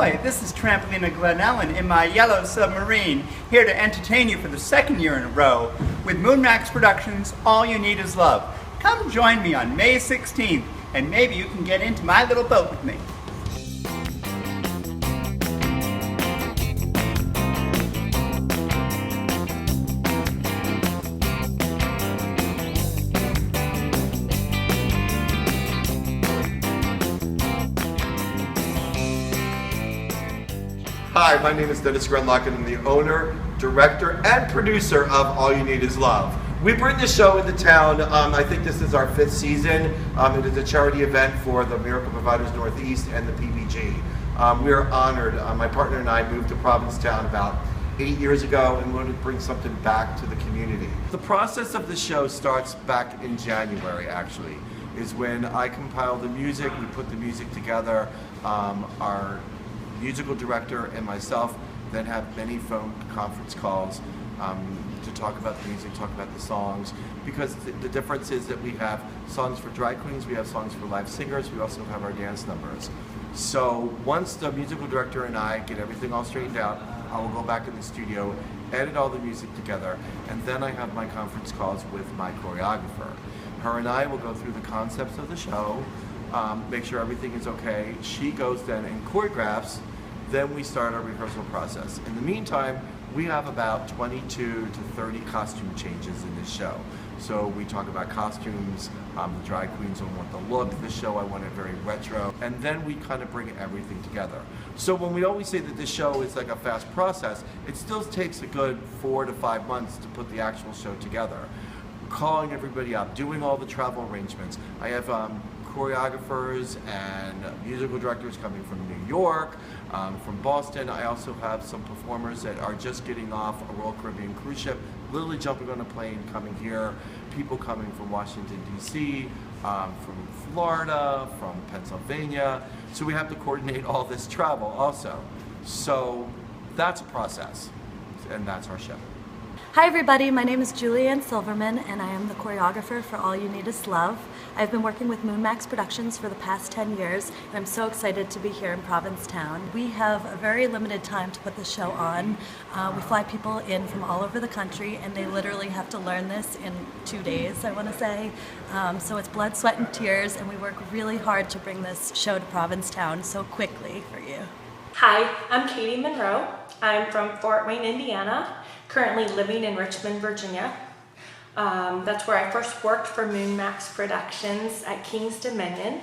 Ahoy! This is Trampolina Glen Ellen in my yellow submarine, here to entertain you for the second year in a row with MoonMaxx Productions' All You Need Is Love. Come join me on May 16th, and maybe you can get into my little boat with me. Hi, my name is Dennis Grunlock, and I'm the owner, director, and producer of All You Need Is Love. We bring the show into town. I think this is our 5th season. It is a charity event for the Miracle Providers Northeast and the PBG. We are honored. My partner and I moved to Provincetown about 8 years ago and wanted to bring something back to the community. The process of the show starts back in January, actually, is when I compile the music, we put the music together. Our musical director and myself then have many phone conference calls to talk about the music, talk about the songs, because the difference is that we have songs for drag queens, we have songs for live singers, we also have our dance numbers. So once the musical director and I get everything all straightened out, I will go back in the studio, edit all the music together, and then I have my conference calls with my choreographer. Her and I will go through the concepts of the show, make sure everything is okay. She goes then and choreographs, then we start our rehearsal process. In the meantime, we have about 22 to 30 costume changes in this show. So we talk about costumes, the drag queens will want the look, this show I want it very retro, and then we kind of bring everything together. So when we always say that this show is like a fast process, it still takes a good 4 to 5 months to put the actual show together. Calling everybody up, doing all the travel arrangements. I have choreographers and musical directors coming from New York, from Boston. I also have some performers that are just getting off a Royal Caribbean cruise ship, literally jumping on a plane, coming here. People coming from Washington, D.C., from Florida, from Pennsylvania. So we have to coordinate all this travel also. So that's a process, and that's our show. Hi everybody, my name is Julianne Silverman and I am the choreographer for All You Need Is Love. I've been working with MoonMaxx Productions for the past 10 years and I'm so excited to be here in Provincetown. We have a very limited time to put the show on. We fly people in from all over the country and they literally have to learn this in 2 days, I want to say. So it's blood, sweat, and tears, and we work really hard to bring this show to Provincetown so quickly for you. Hi, I'm Katie Monroe. I'm from Fort Wayne, Indiana, currently living in Richmond, Virginia. That's where I first worked for MoonMaxx Productions at King's Dominion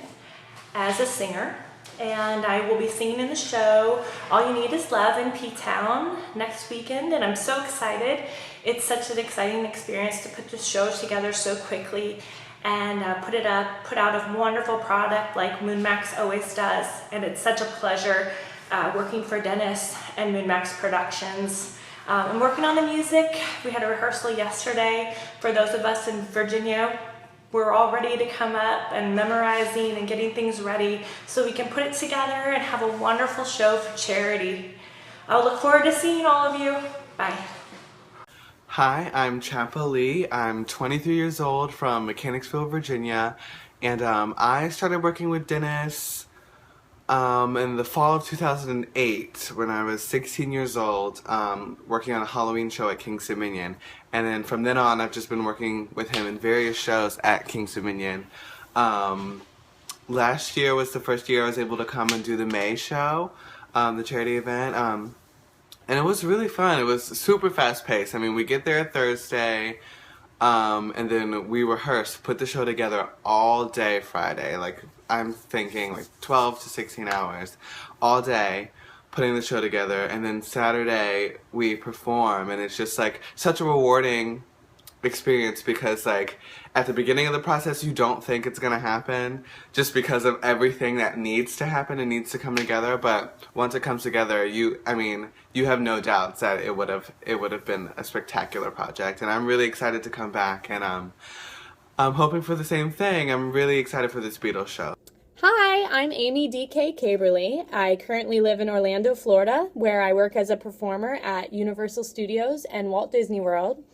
as a singer. And I will be singing in the show All You Need Is Love in P-Town next weekend, and I'm so excited. It's such an exciting experience to put this show together so quickly and put out a wonderful product like MoonMaxx always does. And it's such a pleasure working for Dennis and MoonMaxx Productions. I'm working on the music. We had a rehearsal yesterday. For those of us in Virginia, we're all ready to come up and memorizing and getting things ready so we can put it together and have a wonderful show for charity. I look forward to seeing all of you. Bye. Hi, I'm Champa Lee. I'm 23 years old from Mechanicsville, Virginia, and I started working with Dennis in the fall of 2008 when I was 16 years old, working on a Halloween show at King's Dominion. And then from then on, I've just been working with him in various shows at King's Dominion. Last year was the first year I was able to come and do the May show, the charity event. And it was really fun. It was super fast paced. I mean, we get there Thursday, and then we rehearse, put the show together all day Friday. Like, I'm thinking like 12 to 16 hours all day putting the show together, and then Saturday we perform, and it's just like such a rewarding experience because like at the beginning of the process you don't think it's gonna happen just because of everything that needs to happen and needs to come together, but once it comes together you have no doubts that it would have been a spectacular project. And I'm really excited to come back, and I'm hoping for the same thing. I'm really excited for this Beatles show. Hi, I'm Amy D.K. Caberly. I currently live in Orlando, Florida, where I work as a performer at Universal Studios and Walt Disney World.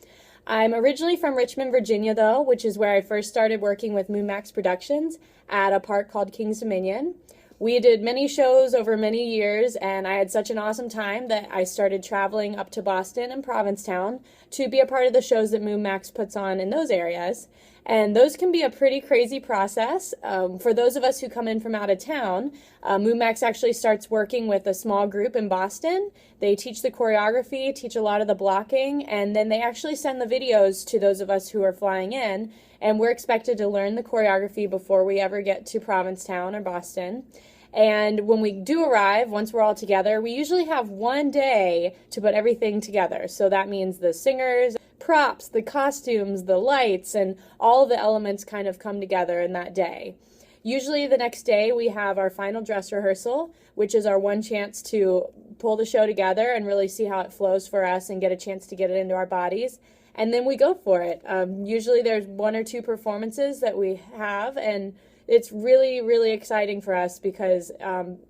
I'm originally from Richmond, Virginia, though, which is where I first started working with MoonMaxx Productions at a park called King's Dominion. We did many shows over many years, and I had such an awesome time that I started traveling up to Boston and Provincetown to be a part of the shows that MoonMaxx puts on in those areas. And those can be a pretty crazy process. For those of us who come in from out of town, MoonMaxx actually starts working with a small group in Boston. They teach the choreography, teach a lot of the blocking, and then they actually send the videos to those of us who are flying in. And we're expected to learn the choreography before we ever get to Provincetown or Boston. And when we do arrive, once we're all together, we usually have one day to put everything together. So that means the singers, props, the costumes, the lights, and all of the elements kind of come together in that day. Usually the next day we have our final dress rehearsal, which is our one chance to pull the show together and really see how it flows for us and get a chance to get it into our bodies. And then we go for it. Usually there's 1 or 2 performances that we have, and it's really, really exciting for us because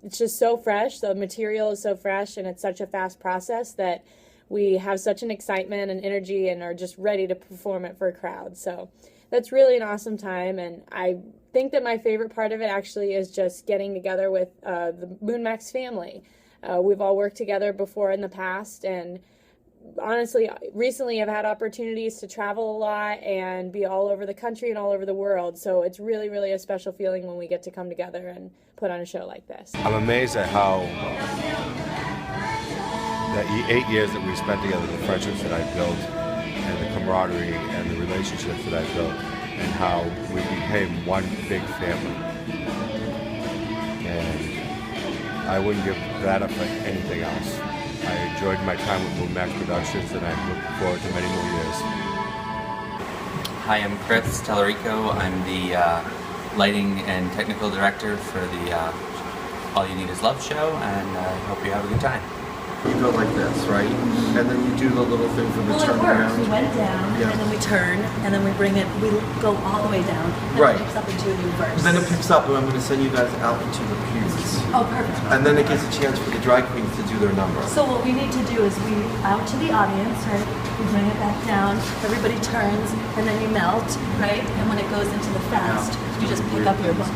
it's just so fresh. The material is so fresh, and it's such a fast process that we have such an excitement and energy and are just ready to perform it for a crowd. So that's really an awesome time, and I think that my favorite part of it actually is just getting together with the MoonMaxx family. We've all worked together before in the past, and honestly, recently I've had opportunities to travel a lot and be all over the country and all over the world, so it's really, really a special feeling when we get to come together and put on a show like this. I'm amazed at how the 8 years that we spent together, the friendships that I built, and the camaraderie and the relationships that I built, and how we became one big family. And I wouldn't give that up for anything else. I enjoyed my time with MoonMaxx Productions, and I look forward to many more years. Hi, I'm Chris Tellerico. I'm the lighting and technical director for the All You Need Is Love show, and I hope you have a good time. You go like this, right? And then you do the little thing from the turn around. We went down, Yeah. and then we turn, and then we bring it, we go all the way down, and Right. it picks up into a new verse. Then it picks up, and I'm going to send you guys out into the pews. Oh, perfect. And then it gives a chance for the drag queens to do their number. So what we need to do is we out to the audience, right? We bring it back down, everybody turns, and then you melt, right? And when it goes into the fast, you just pick up your book.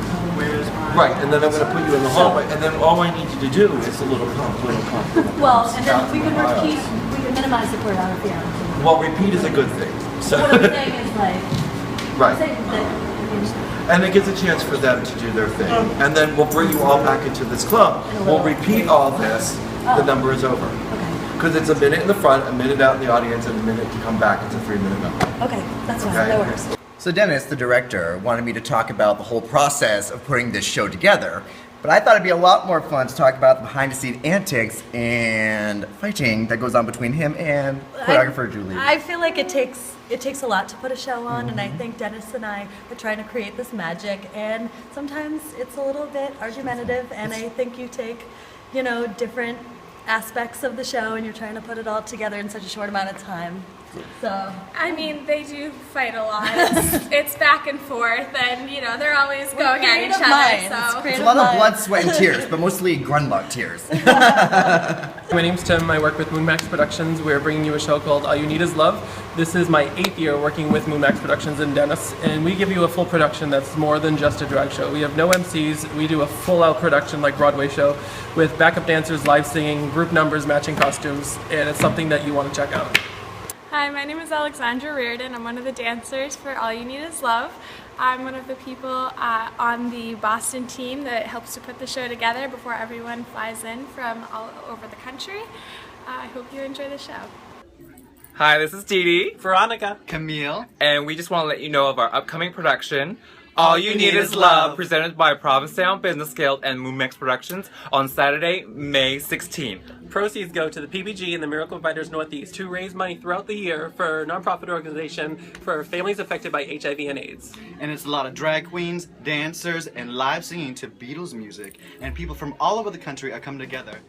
Right, and then I'm going to put you in the hallway, and then all I need you to do is a little pump, little pump, little pump. Well, and then out we from can the aisles. repeat, we can minimize the choreography out of it. Well, repeat is a good thing. So, What I'm saying is like, right. I'm saying that, I mean, And it gives a chance for them to do their thing. And then we'll bring you all back into this club. We'll repeat all this, the number is over. okay, Because it's a minute in the front, a minute out in the audience, and a minute to come back. It's a 3-minute number. okay, that's fine, Okay. that works. So Dennis, the director, wanted me to talk about the whole process of putting this show together. But I thought it'd be a lot more fun to talk about the behind-the-scenes antics and fighting that goes on between him and choreographer Julie. I feel like it takes a lot to put a show on, and I think Dennis and I are trying to create this magic, and sometimes it's a little bit argumentative, and I think you take, different aspects of the show and you're trying to put it all together in such a short amount of time. So I mean, they do fight a lot. It's back and forth, and they're always going at each other. So It's a lot of blood, sweat, and tears, but mostly Grunlock tears. My name's Tim. I work with MoonMaxx Productions. We're bringing you a show called All You Need Is Love. This is my 8th year working with MoonMaxx Productions and Dennis, and we give you a full production that's more than just a drag show. We have no MCs. We do a full-out production like Broadway show with backup dancers, live singing, group numbers, matching costumes, and it's something that you want to check out. Hi, my name is Alexandra Reardon. I'm one of the dancers for All You Need Is Love. I'm one of the people on the Boston team that helps to put the show together before everyone flies in from all over the country. I hope you enjoy the show. Hi, this is Dee Dee, Veronica, Camille, and we just want to let you know of our upcoming production, All You Need Is Love, presented by Provincetown Business Guild and MoonMaxx Productions on Saturday, May 16th. Proceeds go to the PBG and the Miracle Providers Northeast to raise money throughout the year for a nonprofit organization for families affected by HIV and AIDS. and it's a lot of drag queens, dancers, and live singing to Beatles music, and people from all over the country are coming together.